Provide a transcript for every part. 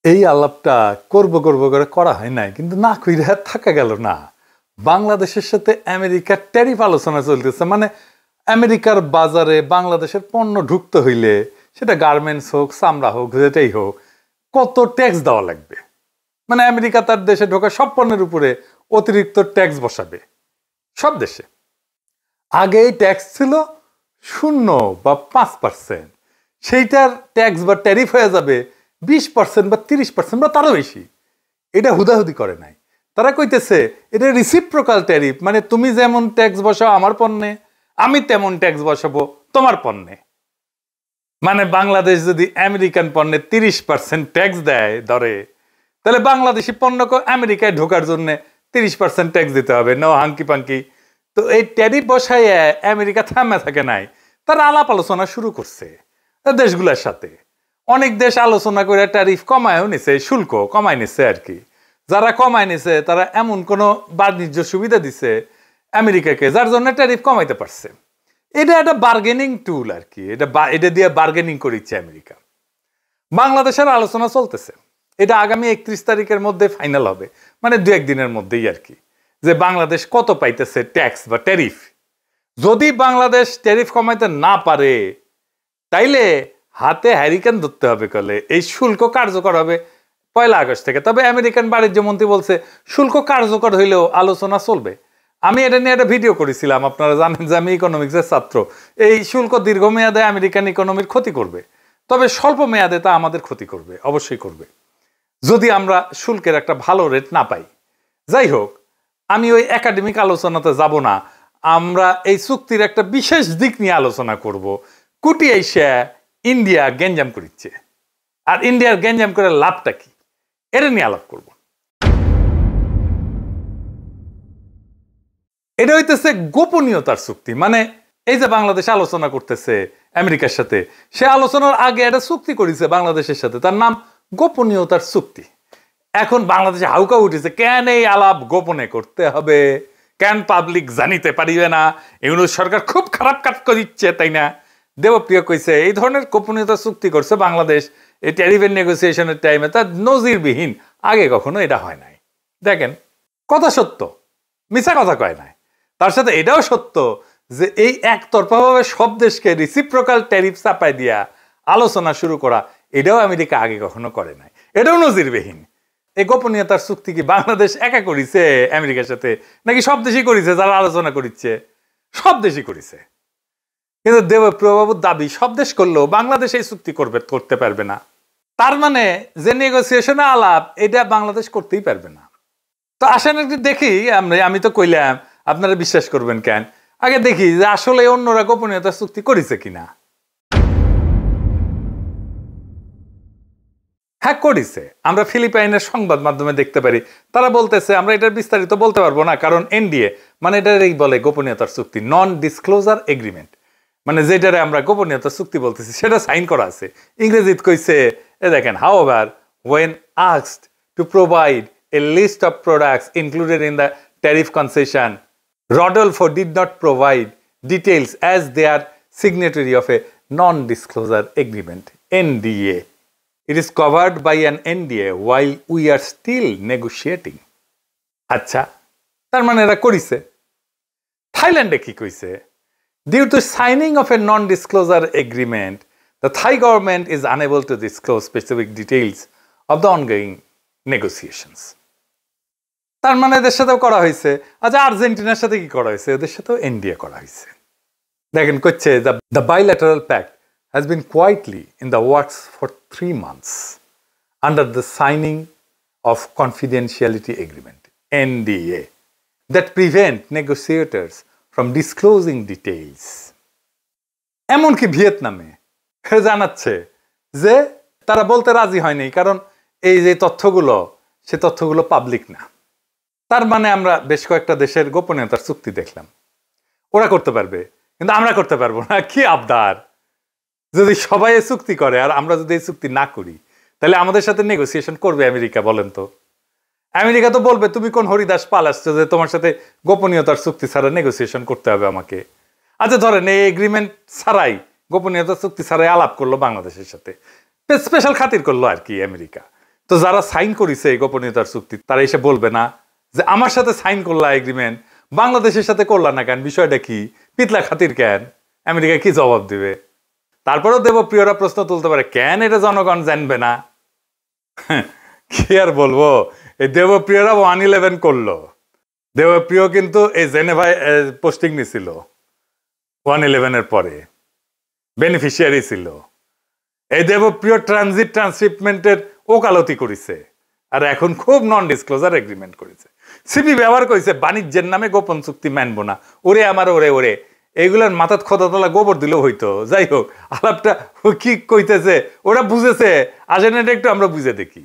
এই আলাপটা করব করব করে করা হয় নাই, কিন্তু না কইরা থাকা গেল না। বাংলাদেশের সাথে আমেরিকার ট্যারিফ আলোচনা চলতেছে। মানে আমেরিকার বাজারে বাংলাদেশের পণ্য ঢুকতে হইলে, সেটা গার্মেন্টস হোক, চামড়া হোক, যেটাই হোক, কত ট্যাক্স দেওয়া লাগবে। মানে আমেরিকা তার দেশে ঢোকা সব পণ্যের উপরে অতিরিক্ত ট্যাক্স বসাবে সব দেশে। আগে এই ট্যাক্স ছিল 0 বা 5%, সেইটার ট্যাক্স বা ট্যারিফ হয়ে যাবে 20% বা 30% বা তারও বেশি। এটা হুদাহুদি করে নাই, তারা কইতেছে এটা রিসিপ্রোকাল ট্যারিফ। মানে তুমি যেমন ট্যাক্স বসাও আমার পণ্যে, আমি তেমন ট্যাক্স বসাবো তোমার পণ্যে। মানে বাংলাদেশ যদি আমেরিকান পণ্যে 30% ট্যাক্স দেয় ধরে, তাহলে বাংলাদেশি পণ্যকে আমেরিকায় ঢোকার জন্য 30% ট্যাক্স দিতে হবে। No hanky panky. তো এই ট্যারিফ বসায় আমেরিকা থামে থাকে নাই, তারা আলাপ আলোচনা শুরু করছে দেশগুলোর সাথে। অনেক দেশ আলোচনা করে ট্যারিফ কমায়ও নিছে, শুল্ক কমায় নিছে আর কি। যারা কমায় নিছে তারা এমন কোনো বাণিজ্য সুবিধা দিছে আমেরিকাকে, যার জন্য ট্যারিফ কমাইতে পারছে। এটা একটা বার্গেনিং টুল আর কি। এটা দিয়ে বার্গেনিং করিচ্ছে আমেরিকা। বাংলাদেশের আলোচনা চলতেছে, এটা আগামী 31 তারিখের মধ্যে ফাইনাল হবে, মানে 2-1 দিনের মধ্যেই আর কি, যে বাংলাদেশ কত পাইতেছে ট্যাক্স বা ট্যারিফ। যদি বাংলাদেশ ট্যারিফ কমাইতে না পারে, তাইলে হাতে হ্যারিকেন ধরতে হবে। কলে এই শুল্ক কার্যকর হবে 1 আগস্ট থেকে। তবে আমেরিকান বাণিজ্য মন্ত্রী বলছে শুল্ক কার্যকর হইলেও আলোচনা চলবে। আমি এটা নিয়ে একটা ভিডিও করেছিলাম, আপনারা জানেন যে আমি ইকোনমিক্সের ছাত্র। এই শুল্ক দীর্ঘমেয়াদে আমেরিকান ইকোনমির ক্ষতি করবে, তবে স্বল্প মেয়াদে তা আমাদের ক্ষতি করবে, অবশ্যই করবে, যদি আমরা শুল্কের একটা ভালো রেট না পাই। যাই হোক, আমি ওই একাডেমিক আলোচনাতে যাব না। আমরা এই চুক্তির একটা বিশেষ দিক নিয়ে আলোচনা করব। কুটি এসে ইন্ডিয়া গ্যাঞ্জাম করিচ্ছে, আর ইন্ডিয়ার গ্যাঞ্জাম করে লাভটা কি, এটা নিয়ে আলাপ করব। এটা হইতেছে গোপনীয়তার চুক্তি। মানে এই যে বাংলাদেশ আলোচনা করতেছে আমেরিকার সাথে, সে আলোচনার আগে একটা চুক্তি করেছে বাংলাদেশের সাথে, তার নাম গোপনীয়তার চুক্তি। এখন বাংলাদেশে হাউকা উঠেছে, কেন এই আলাপ গোপনে করতে হবে, কেন পাবলিক জানিতে পারিবে না, ইউনূস সরকার খুব খারাপ কাজ করিচ্ছে, তাই না? দেবপ্রিয় কইছে এই ধরনের গোপনীয়তা চুক্তি করছে বাংলাদেশ এই ট্যারিফের নেগোসিয়েশনের টাইমে, তার নজিরবিহীন, আগে কখনো এটা হয় নাই। দেখেন, কথা সত্য, মিছা কথা কয় নাই। তার সাথে এটাও সত্য যে এই একতরফাভাবে সব দেশকে রিসিপ্রোকাল ট্যারিফ চাপাই দিয়া আলোচনা শুরু করা, এটাও আমেরিকা আগে কখনো করে নাই, এটাও নজিরবিহীন। এই গোপনীয়তার চুক্তি কি বাংলাদেশ একা করিছে আমেরিকার সাথে, নাকি সব দেশই করিছে? যারা আলোচনা করিচ্ছে সব দেশই করিছে, কিন্তু দেবপ্রিয়বাবুর দাবি সব দেশ করলেও বাংলাদেশ এই চুক্তি করতে পারবে না। তার মানে যে নেগোসিয়েশনে আলাপ, এটা বাংলাদেশ করতেই পারবে না। তো আসেন একটু দেখি, আমি তো কইলাম, আপনারা বিশ্বাস করবেন কেন, আগে দেখি যে আসলে অন্যরা গোপনীয়তার চুক্তি করেছে কিনা। হ্যাঁ, করেছে। আমরা ফিলিপাইনের সংবাদ মাধ্যমে দেখতে পারি, তারা বলতেছে, আমরা এটার বিস্তারিত বলতে পারবো না, কারণ এনডিএ, মানে এটারই বলে গোপনীয়তার চুক্তি, নন ডিসক্লোজার এগ্রিমেন্ট। মানে যেটারে আমরা গোপনীয়তার চুক্তি বলতেছি সেটা সাইন করা আছে। ইংরেজিত কইছে, এ দেখেন, however when asked to provide a list of products included in the tariff concession, Rodolfo did not provide details as they are signatory of a non-disclosure agreement, NDA. It is covered by an NDA while we are still negotiating. আচ্ছা, তার মানে এরা করিছে। থাইল্যান্ডে কি কইছে? Due to signing of a non-disclosure agreement, the Thai government is unable to disclose specific details of the ongoing negotiations. তার মানে এদের সাথেও করা হয়েছে। আচ্ছা, আর্জেন্টিনার সাথে কি করা হয়েছে? এদের সাথেও এনডিএ করা হয়েছে। দেখেন, করছে the bilateral pact has been quietly in the works for 3 months under the signing of confidentiality agreement, NDA, that prevent negotiators from disclosing details. এমনকি ভিয়েতনামে জানাচ্ছে যে তারা বলতে রাজি হয়নি, কারণ এই যে তথ্যগুলো, সে তথ্যগুলো পাবলিক না। তার মানে আমরা বেশ কয়েকটা দেশের গোপনীয়তার চুক্তি দেখলাম, ওরা করতে পারবে, কিন্তু আমরা করতে পারবো না। কি আবদার! যদি সবাই চুক্তি করে আর আমরা যদি এই চুক্তি না করি, তাহলে আমাদের সাথে নেগোসিয়েশন করবে আমেরিকা? বলেন তো। আমেরিকা তো বলবে, তুমি কোন হরিদাস পাল আসছো যে তোমার সাথে গোপনীয়তার চুক্তি ছাড়া নেগোসিয়েশন করতে হবে আমাকে? আচ্ছা, ধরেন এই এগ্রিমেন্ট ছাড়াই, গোপনীয়তার চুক্তি ছাড়াই আলাপ করলো বাংলাদেশের সাথে, স্পেশাল খাতির করলো আর কি আমেরিকা, তো যারা সাইন করেছে এই গোপনীয়তার চুক্তি তারা এসে বলবে না যে আমার সাথে সাইন করলা এগ্রিমেন্ট, বাংলাদেশের সাথে করলা না কেন, বিষয়টা কি, পিতলা খাতির কেন? আমেরিকা কি জবাব দিবে? তারপরেও দেবপ্রিয়রা প্রশ্ন তুলতে পারে, কেন এটা জনগণ জানবে না? কি আর বলবো, এই দেবপ্রিয়রা 111 করলো। দেবপ্রিয় কিন্তু এই জেনেভায় পোস্টিং নিছিল 111 পরে, বেনিফিশিয়ারি ছিল। এই দেবপ্রিয় ট্রানজিট ট্রান্সশিপমেন্টের ওকালতি করেছে, আর এখন খুব নন ডিসক্লোজার এগ্রিমেন্ট করেছে। সিপি ব্যবহার করেছে বাণিজ্যের নামে গোপন চুক্তি মানবো না, ওরে আমার ওরে ওরে, এগুলোর মাথাত খোদাতলা গোবর দিলেও হইতো। যাই হোক, আলাপটা কি কইতেছে ওরা বুঝেছে, আসেন এটা একটু আমরা বুঝে দেখি।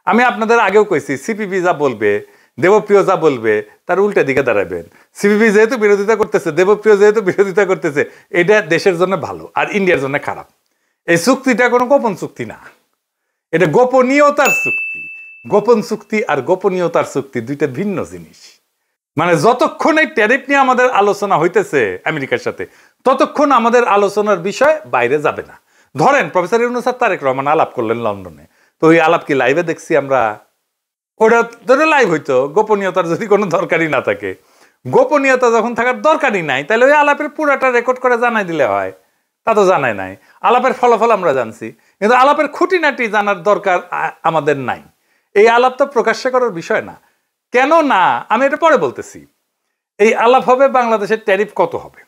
আমি আপনাদের আগেও কইছি, সিপিবি যা বলবে, দেবপ্রিয় যা বলবে, তার উল্টা দিকে দাঁড়াবেন। সিপিবি যেহেতু বিরোধিতা করতেছে, দেবপ্রিয় যেহেতু বিরোধিতা করতেছে, এটা দেশের জন্য ভালো আর ইন্ডিয়ার জন্য খারাপ। এই চুক্তিটা কোনো গোপন চুক্তি না, এটা গোপনীয়তার চুক্তি। গোপন চুক্তি আর গোপনীয়তার চুক্তি দুইটা ভিন্ন জিনিস। মানে যতক্ষণ এই ট্যারিফ নিয়ে আমাদের আলোচনা হইতেছে আমেরিকার সাথে, ততক্ষণ আমাদের আলোচনার বিষয় বাইরে যাবে না। ধরেন প্রফেসর ইউনূস আর তারেক রহমান আলাপ করলেন লন্ডনে, তো ওই আলাপ কি লাইভে দেখছি আমরা? ওটা ধরে লাইভ হইতো, গোপনীয়তার যদি কোনো দরকারই না থাকে। গোপনীয়তা যখন থাকার দরকারই নাই, তাহলে ওই আলাপের পুরাটা রেকর্ড করে জানাই দিলে হয়। তা তো জানাই নাই। আলাপের ফলাফল আমরা জানছি, কিন্তু আলাপের খুঁটিনাটি জানার দরকার আমাদের নাই। এই আলাপ তো প্রকাশ্য করার বিষয় না। কেন না, আমি এটা পরে বলতেছি। এই আলাপ হবে বাংলাদেশের ট্যারিফ কত হবে।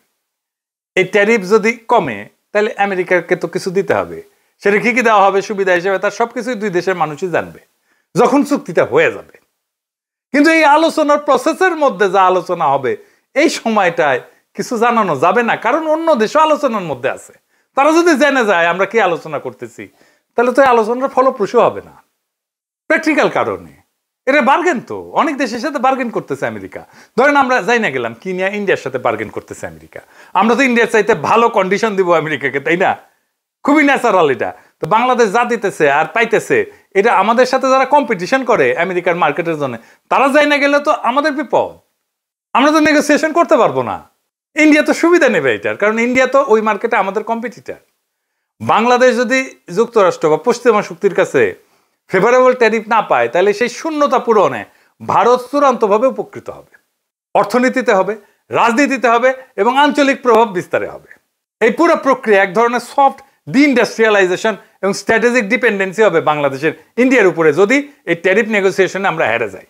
এই ট্যারিফ যদি কমে, তাহলে আমেরিকাকে তো কিছু দিতে হবে। সেটা কি কি দেওয়া হবে সুবিধা হিসেবে, তার সবকিছুই দুই দেশের মানুষই জানবে যখন চুক্তিটা হয়ে যাবে। কিন্তু এই আলোচনার প্রসেসের মধ্যে যা আলোচনা হবে, এই সময়টায় কিছু জানানো যাবে না, কারণ অন্য দেশও আলোচনার মধ্যে আছে। তারা যদি জেনে যায় আমরা কি আলোচনা করতেছি, তাহলে তো এই আলোচনার ফলপ্রসূ হবে না। প্র্যাকটিক্যাল কারণে এটা বার্গেন, তো অনেক দেশের সাথে বার্গেন করতেছে আমেরিকা। ধরেন আমরা যাই না গেলাম কি নিয়ে, ইন্ডিয়ার সাথে বার্গেন করতেছে আমেরিকা। আমরা তো ইন্ডিয়ার চাইতে ভালো কন্ডিশন দিব আমেরিকাকে, তাই না? খুবই ন্যাচারাল এটা। তো বাংলাদেশ যা দিতেছে আর পাইতেছে, এটা আমাদের সাথে যারা কম্পিটিশন করে আমেরিকার মার্কেটের জন্য, তারা যাই না গেলে তো আমাদের বিপদ। আমরা তো নেগোসিয়েশন করতে পারবো না। ইন্ডিয়া তো সুবিধা নেবে এটার, কারণ ইন্ডিয়া তো ওই মার্কেটে আমাদের কম্পিটিটার। বাংলাদেশ যদি যুক্তরাষ্ট্র বা পশ্চিমা শক্তির কাছে ফেভারেবল ট্যারিফ না পায়, তাহলে সেই শূন্যতা পূরণে ভারত চূড়ান্তভাবে উপকৃত হবে। অর্থনীতিতে হবে, রাজনীতিতে হবে এবং আঞ্চলিক প্রভাব বিস্তারে হবে। এই পুরো প্রক্রিয়া এক ধরনের সফট ডিইন্ডাস্ট্রিয়ালাইজেশন এবং স্ট্র্যাটেজিক ডিপেন্ডেন্সি হবে বাংলাদেশের ইন্ডিয়ার উপরে, যদি এই ট্যারিফ নেগোসিয়েশনে আমরা হেরে যাই।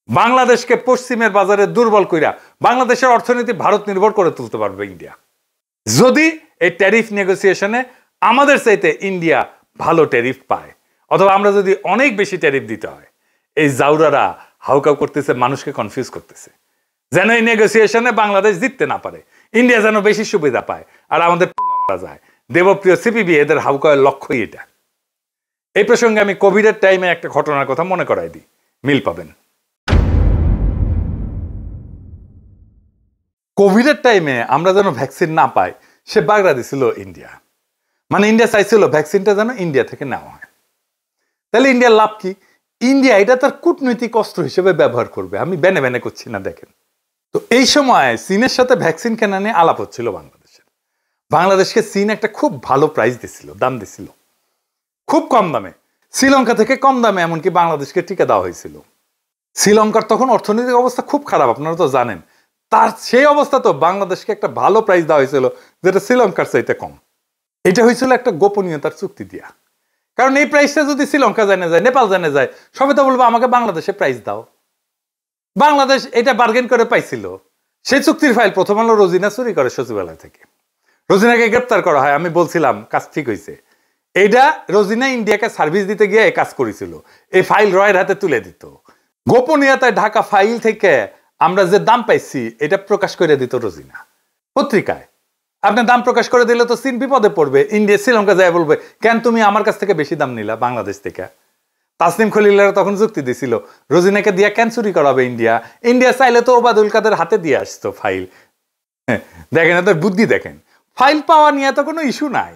বাংলাদেশকে পশ্চিমের বাজারে দুর্বল কইরা বাংলাদেশের অর্থনীতি ভারত নির্ভর করে তুলতে পারবে ইন্ডিয়া, যদি এই ট্যারিফ নেগোসিয়েশনে আমাদের চাইতে ইন্ডিয়া ভালো ট্যারিফ পায়, অথবা আমরা যদি অনেক বেশি ট্যারিফ দিতে হয়। এই জাউরারা হাউকাউ করতেছে, মানুষকে কনফিউজ করতেছে, যেন এই নেগোসিয়েশনে বাংলাদেশ জিততে না পারে, ইন্ডিয়া যেন বেশি সুবিধা পায় আর আমাদের মারা যায়। দেবপ্রিয় সিপিবি এদের হাউকাউয়ের লক্ষ্যই এটা। এই প্রসঙ্গে আমি কোভিডের টাইমে একটা ঘটনার কথা মনে করাই দিই, মিল পাবেন। কোভিডের টাইমে আমরা যেন ভ্যাকসিন না পাই, সে বাগড়া দিছিল ইন্ডিয়া। মানে ইন্ডিয়া চাইছিল ভ্যাকসিনটা যেন ইন্ডিয়া থেকে নেওয়া হয়। তাহলে ইন্ডিয়ার লাভ কি? ইন্ডিয়া এটা তার কূটনৈতিক অস্ত্র হিসেবে ব্যবহার করবে। আমি বেনে বেনে করছি না, দেখেন। তো এই সময় চীনের সাথে ভ্যাকসিন কেনা নিয়ে আলাপ হচ্ছিল বাংলাদেশের। বাংলাদেশকে চীন একটা খুব ভালো প্রাইস দিছিল, দাম দিছিল, খুব কম দামে, শ্রীলঙ্কা থেকে কম দামে, এমনকি বাংলাদেশকে টিকা দেওয়া হয়েছিল। শ্রীলঙ্কার তখন অর্থনৈতিক অবস্থা খুব খারাপ, আপনারা তো জানেন। তার সেই অবস্থা তো বাংলাদেশকে একটা ভালো প্রাইস দেওয়া হয়েছিল, যেটা শ্রীলঙ্কার চাইতে কম। এটা হয়েছিল একটা গোপনীয়তার চুক্তি দিয়া। কারণ এই প্রাইসটা যদি শ্রীলঙ্কা জানে যায়, নেপাল জানে যায়, সবাই তো বলবো আমাকে বাংলাদেশে প্রাইস দাও। বাংলাদেশ এটা বার্গেন করে পাইছিল। সেই চুক্তির ফাইল প্রথম আলো রোজিনা চুরি করে সচিবালয় থেকে। রোজিনাকে গ্রেপ্তার করা হয়। আমি বলছিলাম কাজ ঠিক হয়েছে। এইটা রোজিনা ইন্ডিয়াকে সার্ভিস দিতে গিয়ে এই কাজ করেছিল। এই ফাইল রয়ের হাতে তুলে দিত। গোপনীয়তায় ঢাকা ফাইল থেকে আমরা যে দাম পাইছি এটা প্রকাশ করে দিত রোজিনা পত্রিকায়। আপনি দাম প্রকাশ করে দিলে তো চীন বিপদে পড়বে। ইন্ডিয়া শ্রীলঙ্কা যায় বলবে, কেন তুমি আমার কাছ থেকে বেশি দাম নিলা বাংলাদেশ থেকে? তাসনিম খলিলারা তখন যুক্তি দিছিল, রোজিনাকে দিয়া কেন চুরি করাবে ইন্ডিয়া? ইন্ডিয়া চাইলে তো ওবায়দুল কাদের হাতে দিয়ে আসতো ফাইল। দেখেন এদের বুদ্ধি, দেখেন। ফাইল পাওয়া নিয়ে তো কোনো ইস্যু নাই।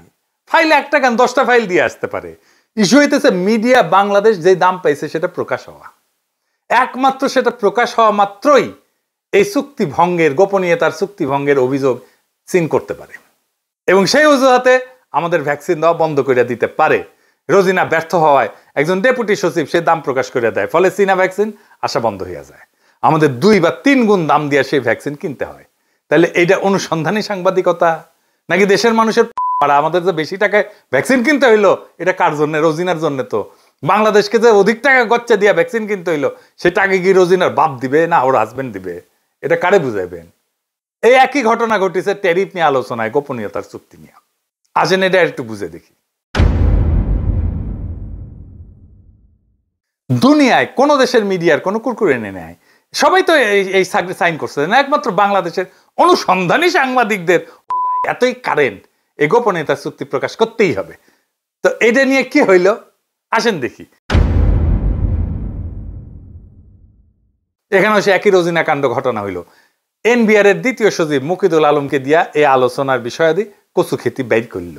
ফাইল একটা কেন 10টা ফাইল দিয়ে আসতে পারে। ইস্যু হইতেছে মিডিয়া বাংলাদেশ যে দাম পাইছে সেটা প্রকাশ হওয়া। একমাত্র সেটা প্রকাশ হওয়া মাত্রই এই চুক্তি ভঙ্গের, গোপনীয়তার চুক্তি ভঙ্গের অভিযোগ চীন করতে পারে। এবং সেই অজুহাতে আমাদের ভ্যাকসিন দেওয়া বন্ধ করে দিতে পারে। রোজিনা ব্যর্থ হওয়ায় একজন ডেপুটি সচিব সে দাম প্রকাশ করে দেয়, ফলে চীনা ভ্যাকসিন আসা বন্ধ হয়ে যায়। আমাদের 2 বা 3 গুণ দাম দিয়ে সেই ভ্যাকসিন কিনতে হয়। তাহলে এটা অনুসন্ধানী সাংবাদিকতা নাকি দেশের মানুষের আমাদের যে বেশি টাকায় ভ্যাকসিন কিনতে হইলো এটা কার জন্য? রোজিনার জন্য। তো বাংলাদেশকে যে অধিক টাকা গচ্চা দিয়ে ভ্যাকসিন কিনতে হইলো সেটা আগে কি রোজিনার বাপ দিবে না ওর হাজবেন্ড দিবে? এটা কারে বুঝাইবেন? এই একই ঘটনা ঘটেছে ট্যারিফ নিয়ে আলোচনায়, গোপনীয়তার চুক্তি নিয়ে। আসেন এটা একটু বুঝে দেখি। দুনিয়ায় কোন দেশের মিডিয়ার কোনো কুরকুরে নেয়? সবাই তো এই সাইন করছে না, একমাত্র বাংলাদেশের অনুসন্ধানী সাংবাদিকদের এতই কারেন্ট, এই গোপনীয়তার চুক্তি প্রকাশ করতেই হবে। তো এটা নিয়ে কি হইল আসেন দেখি। এখানেও সে একই রোজিনা কাণ্ড ঘটনা হইল। এনবিআর এর দ্বিতীয় সচিব মুকিদুল আলমকে দিয়া এই আলোচনার বিষয়াদি কচুক্ষেতি বাইর করল।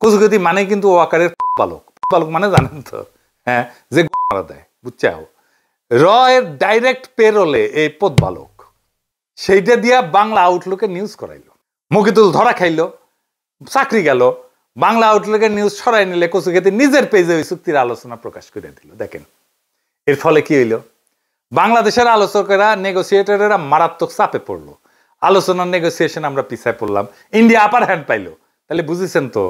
কচুক্ষেতি মানে কিন্তু ও আকারের বালক। বালক মানে জানেন তো, হ্যাঁ, যে মারা দেয়, বুঝছাও। র এর ডাইরেক্ট পেরোলে এই পদ বালক, সেইটা দিয়া বাংলা আউটলুকে নিউজ করাইল। মুকিদুল ধরা খাইল, চাকরি গেল। বাংলা আউটলুকের নিউজ ছড়াই নিলে কচুক্ষেতি নিজের পেজে ওই চুক্তির আলোচনা প্রকাশ করে দিল। দেখেন এর ফলে কি হইল? বাংলাদেশের আলোচকেরা, নেগোসিয়েটরেরা মারাত্মক চাপে পড়লো। আলোচনার নেগোসিয়েশন আমরা পিছায় পড়লাম, ইন্ডিয়া আপার হ্যান্ড পাইলো। তাহলে বুঝেছেন তো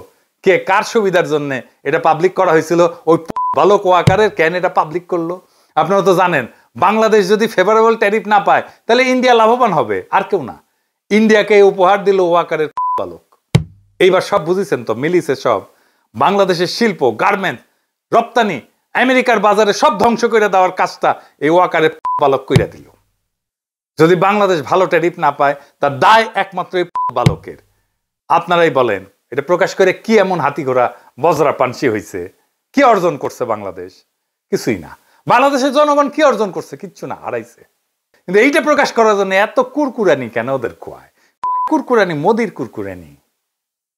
কে কার সুবিধার জন্য এটা পাবলিক করা হয়েছিল? ওই বালক ওয়াকারের কেন এটা পাবলিক করলো? আপনারা তো জানেন বাংলাদেশ যদি ফেভারেবল ট্যারিফ না পায় তাহলে ইন্ডিয়া লাভবান হবে, আর কেউ না। ইন্ডিয়াকে উপহার দিল ওয়াকারের বালক। এইবার সব বুঝেছেন তো, মিলিছে সব। বাংলাদেশের শিল্প, গার্মেন্টস, রপ্তানি আমেরিকার বাজারে সব ধ্বংস করে দেওয়ার কাজটা এই ওয়াকারের বালক কইরা দিল। যদি বাংলাদেশ ভালো ট্যারিফ না পায় তার দায় একমাত্র এই বালকের। আপনারাই বলেন এটা প্রকাশ করে কি এমন হাতি ঘোড়া বজরা পানসি হয়েছে? কি অর্জন করছে বাংলাদেশ? কিছুই না। বাংলাদেশের জনগণ কি অর্জন করছে? কিচ্ছু না, হারাইছে। কিন্তু এইটা প্রকাশ করার জন্য এত কুরকুরানি কেন ওদের খোয়ায়? কুরকুরানি মোদির কুরকুরানি,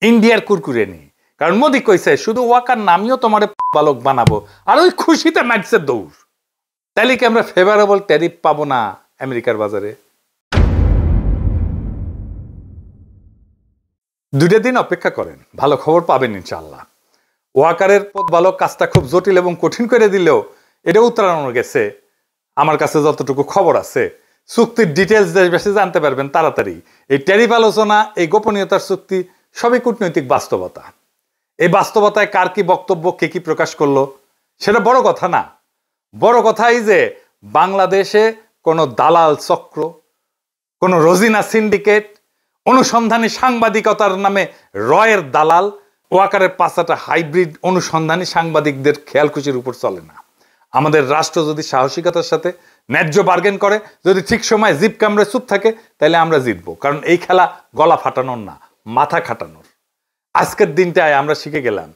ইন্ডিয়ার কুরকুরানি। কারণ মোদি কইছে শুধু ওয়াকার নামিও তোমার বালক বানাবো, আর ওই খুশিতে মাইটসের দৌড়। তাইলে কি আমরা ফেভারেবল ট্যারিফ পাবো না আমেরিকার বাজারে? 2 দিন অপেক্ষা করেন, ভালো খবর পাবেন ইনশাআল্লাহ। ওয়াকারের পদ বালক কাজটা খুব জটিল এবং কঠিন করে দিলেও এটা উত্তরানো গেছে। আমার কাছে যতটুকু খবর আছে, চুক্তির ডিটেলস দেশবাসী জানতে পারবেন তাড়াতাড়ি। এই ট্যারিফ আলোচনা, এই গোপনীয়তার চুক্তি সবই কূটনৈতিক বাস্তবতা। এই বাস্তবতায় কার কি বক্তব্য, কে কি প্রকাশ করলো সেটা বড় কথা না। বড় কথা এই যে বাংলাদেশে কোনো দালাল চক্র, কোনো রোজিনা সিন্ডিকেট, অনুসন্ধানী সাংবাদিকতার নামে রয়ের দালাল, ওয়াকারের পাঁচাটা হাইব্রিড অনুসন্ধানী সাংবাদিকদের খেয়ালখুশির উপর চলে না। আমাদের রাষ্ট্র যদি সাহসিকতার সাথে ন্যায্য বার্গেন করে, যদি ঠিক সময় জিপ কামড়ে চুপ থাকে, তাহলে আমরা জিতবো। কারণ এই খেলা গলা ফাটানোর না, মাথা খাটানোর। আজকের দিনটায় আমরা শিখে গেলাম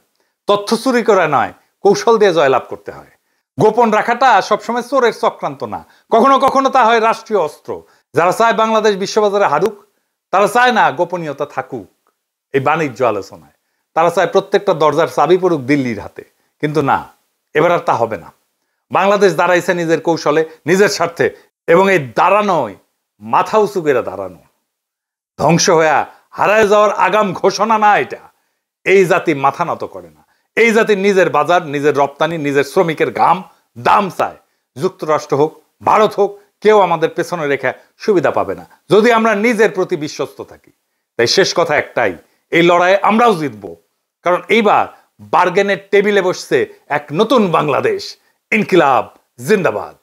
তথ্য চুরি করা নয়, কৌশল দিয়ে জয়লাভ করতে হয়। গোপন রাখাটা সবসময় চোরের চক্রান্ত না, কখনো কখনো তা হয় রাষ্ট্রীয় অস্ত্র। যারা চায় বাংলাদেশ বিশ্ববাজারে হারুক, তারা চায় না গোপনীয়তা থাকুক এই বাণিজ্য আলোচনায়। তারা চায় প্রত্যেকটা দরজার চাবি পড়ুক দিল্লির হাতে। কিন্তু না, এবার আর তা হবে না। বাংলাদেশ দাঁড়াইছে নিজের কৌশলে, নিজের স্বার্থে, এবং এই দাঁড়ানোয় মাথা উঁচু করে দাঁড়ানো। ধ্বংস হয়ে হারায় যাওয়ার আগাম ঘোষণা না এটা। এই জাতি মাথা নত করে না। এই জাতি নিজের বাজার, নিজের রপ্তানি, নিজের শ্রমিকের ঘাম দাম চায়। যুক্তরাষ্ট্র হোক, ভারত হোক, কেউ আমাদের পেছনে রেখে সুবিধা পাবে না যদি আমরা নিজের প্রতি বিশ্বস্ত থাকি। তাই শেষ কথা একটাই, এই লড়াইয়ে আমরাও জিতবো। কারণ এইবার বার্গেনের টেবিলে বসছে এক নতুন বাংলাদেশ। ইনকিলাব জিন্দাবাদ।